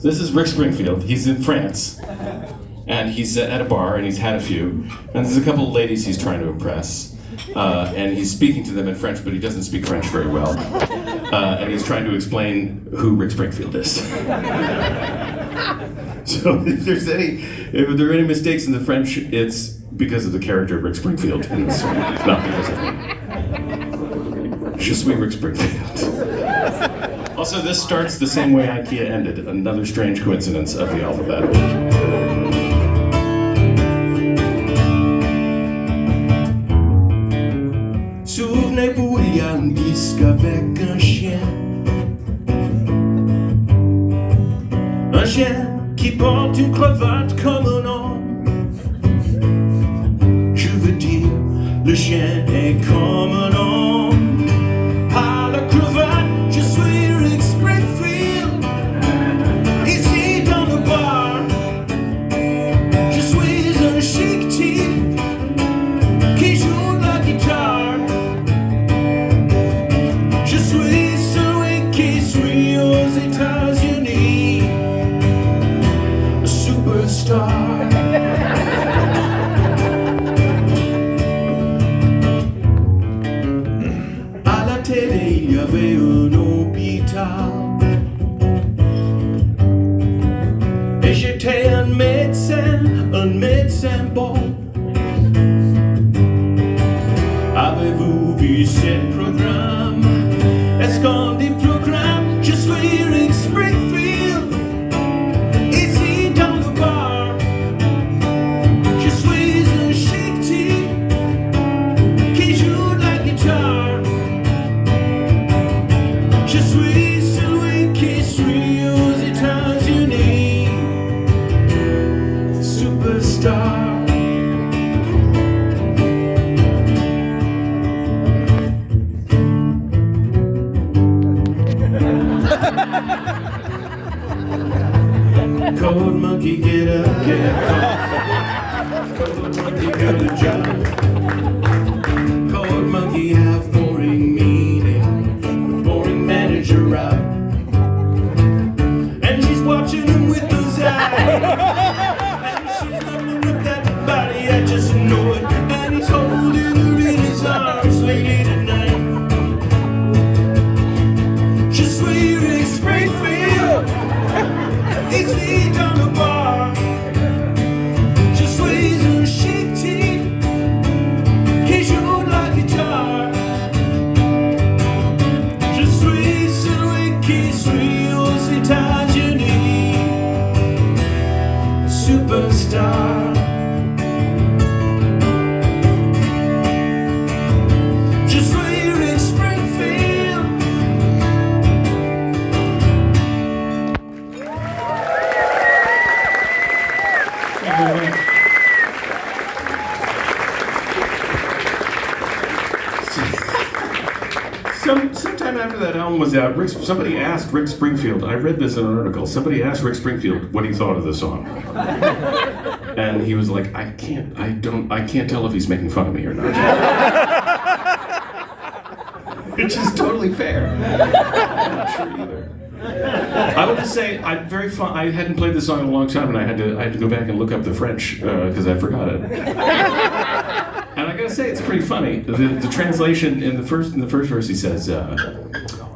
This is Rick Springfield. He's in France, and he's at a bar, and he's had a few. And there's a couple of ladies he's trying to impress, and he's speaking to them in French, but he doesn't speak French very well. And he's trying to explain who Rick Springfield is. So if there are any mistakes in the French, it's because of the character of Rick Springfield in this song. It's not because of me. Je suis Rick Springfield. Also, this starts the same way IKEA ended, another strange coincidence of the alphabet. Souvenez-vous, il y a un disque avec un chien. Un chien qui porte une cravate comme un homme. Je veux dire, le chien est comme un homme. À la cravate, je suis Rick Springfield. Ici dans le bar, je suis un chic type qui joue de la guitare. Je suis celui qui suit aux États-Unis, un superstar. À la télé, il y avait un hôpital. Et j'étais un médecin bon. Avez-vous vu ce programme? Est-ce qu'on dit programme? Je suis Rick Springfield. Ici dans le bar, je suis un chic type qui joue de la guitare. Je suis celui qui suit aux États-Unis, superstar. Cold monkey, get up, get coffee. Cold monkey, got a job. Cold monkey, have boring meeting. Boring manager, right? And she's watching him with those eyes. And she's loving with that body, I just know it. And he's holding her in his arms late tonight. Je suis Rick Springfield. Ici dans le bar, je suis un chic type qui joue de la guitare. Je suis celui qui suit aux États-Unis, superstar. Je suis Rick Springfield. Sometime after that album was out, somebody asked Rick Springfield, I read this in an article, somebody asked Rick Springfield what he thought of the song. And he was like, I can't tell if he's making fun of me or not. Which is totally fair. I'm not sure either. I would just say I hadn't played this song in a long time, and I had to go back and look up the French because I forgot it. And I gotta say, it's pretty funny. The translation in the first verse, he says,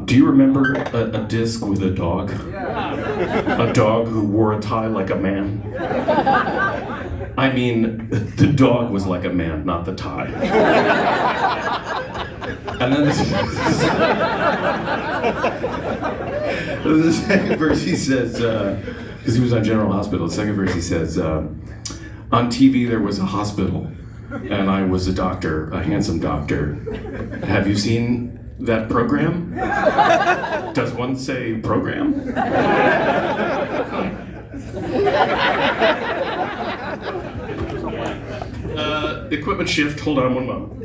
"Do you remember a disc with a dog? A dog who wore a tie like a man?" I mean, the dog was like a man, not the tie. And then the second verse he says, because he was on General Hospital, the second verse he says, on TV there was a hospital, and I was a doctor, a handsome doctor. Have you seen that program? Does one say program? Equipment shift, hold on one moment.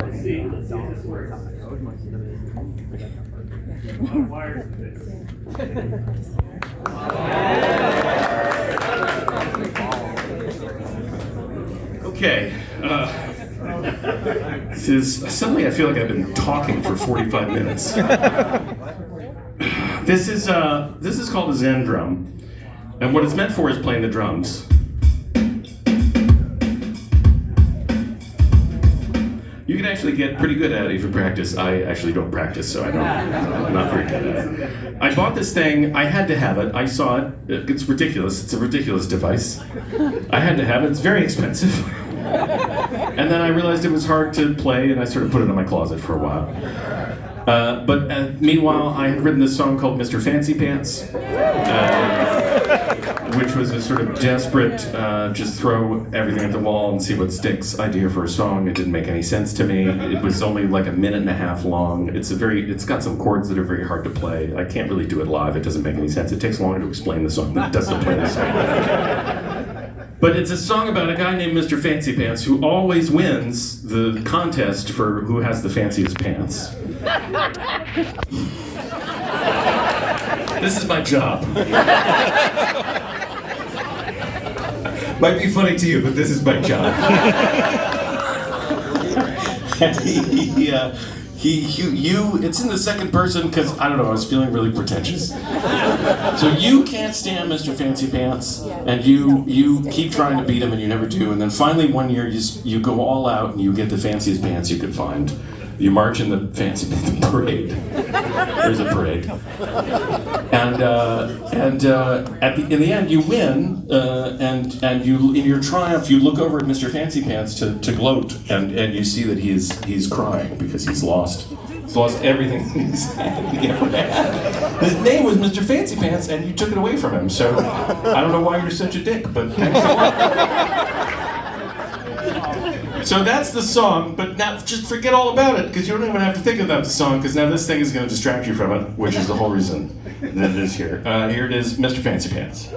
Let's see if this works. Okay. Suddenly I feel like I've been talking for 45 minutes. This is called a Zen drum, and what it's meant for is playing the drums. You can actually get pretty good at it if you practice. I actually don't practice, so I'm not very good at it. I bought this thing. I had to have it. I saw it. It's ridiculous. It's a ridiculous device. I had to have it. It's very expensive. And then I realized it was hard to play, and I sort of put it in my closet for a while. But meanwhile, I had written this song called Mr. Fancy Pants, which was a sort of desperate, just throw everything at the wall and see what sticks idea for a song. It didn't make any sense to me. It was only like a minute and a half long. It's got some chords that are very hard to play. I can't really do it live. It doesn't make any sense. It takes longer to explain the song than it does to play the song. But it's a song about a guy named Mr. Fancy Pants who always wins the contest for who has the fanciest pants. This is my job. Might be funny to you, but this is my job. And it's in the second person because, I don't know, I was feeling really pretentious. So you can't stand Mr. Fancy Pants, and you keep trying to beat him and you never do, and then finally one year you go all out and you get the fanciest pants you could find. You march in the fancy parade. There's a parade. And in the end you win, and you, in your triumph, you look over at Mr. Fancy Pants to gloat, and you see that he's crying because he's lost everything he's ever had. His name was Mr. Fancy Pants, and you took it away from him. So I don't know why you're such a dick, but thanks a lot. So that's the song, but now just forget all about it, because you don't even have to think about the song, because now this thing is going to distract you from it, which is the whole reason that it is here. Here it is, Mr. Fancy Pants.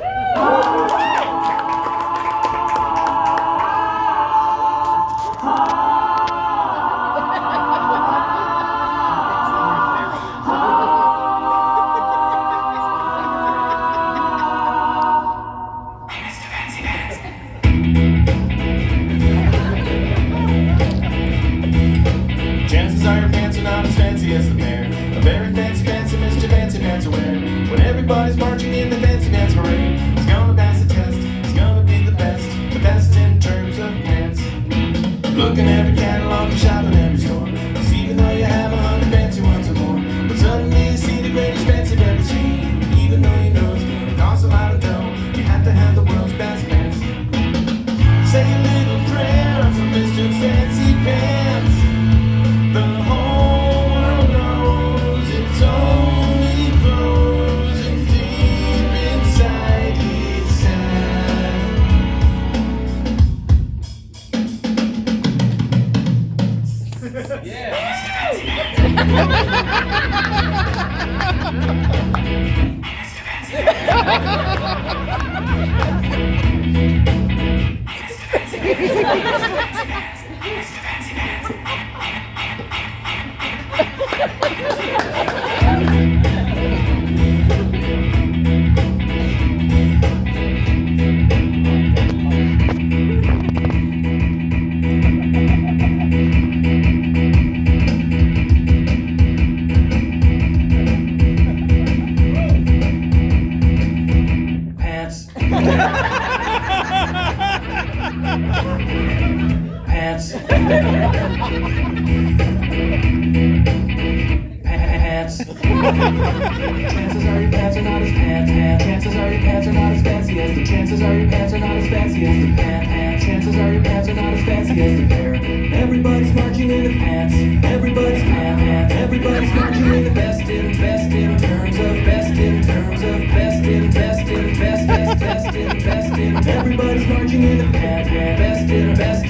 Chances are your pants are not as fancy as the pair. A very fancy Mr. Fancy Pants wear. When everybody's marching in the Fancy Pants parade, he's gonna pass the test, he's gonna be the best in terms of pants. Looking at every catalog and shopping every store, 'cause even though you have 100 fancy ones or more, but suddenly you see the greatest pants you've ever seen. Even though you know it's gonna cost a lot of dough, you have to have the world's best pants. Say a little prayer for Mr. Fancy Pants. The whole world knows it's only grows and deep inside he's sad. Yeah. Pants. Pants. Chances are your pants are not as chances are your pants are not as fancy as the chances are your pants are not as fancy as the chances are your pants are not as fancy as the pair. Everybody's marching in the pants. Everybody's everybody's marching in the best in terms of best in terms of best in best in best best in best in. Everybody's marching in the pants. Best in terms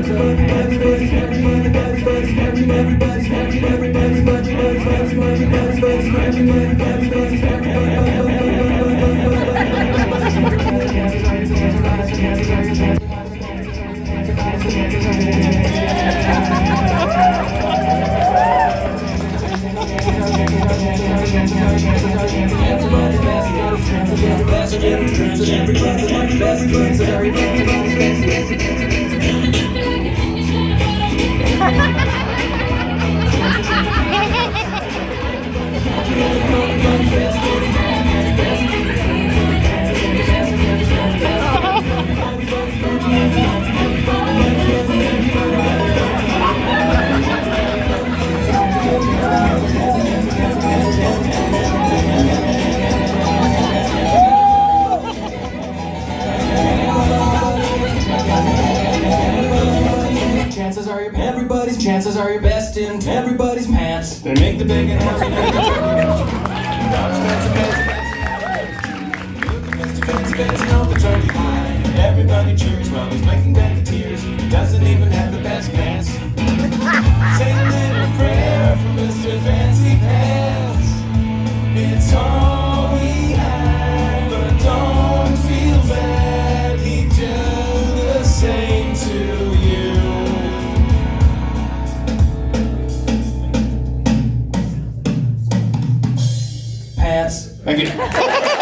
of everybody's marching everybody's marching everybody's marching everybody's marching everybody's marching everybody's marching everybody's marching are your everybody's chances are your best in everybody's pants. They make the big and healthy, make the fancy, hold the turkey high. Everybody cheers while he's making back the tears. He doesn't even have the best pants. Say a little prayer for Mr. Fancy Pants. It's all he had, but don't feel bad. He'd do the same to you. Pants. Thank you.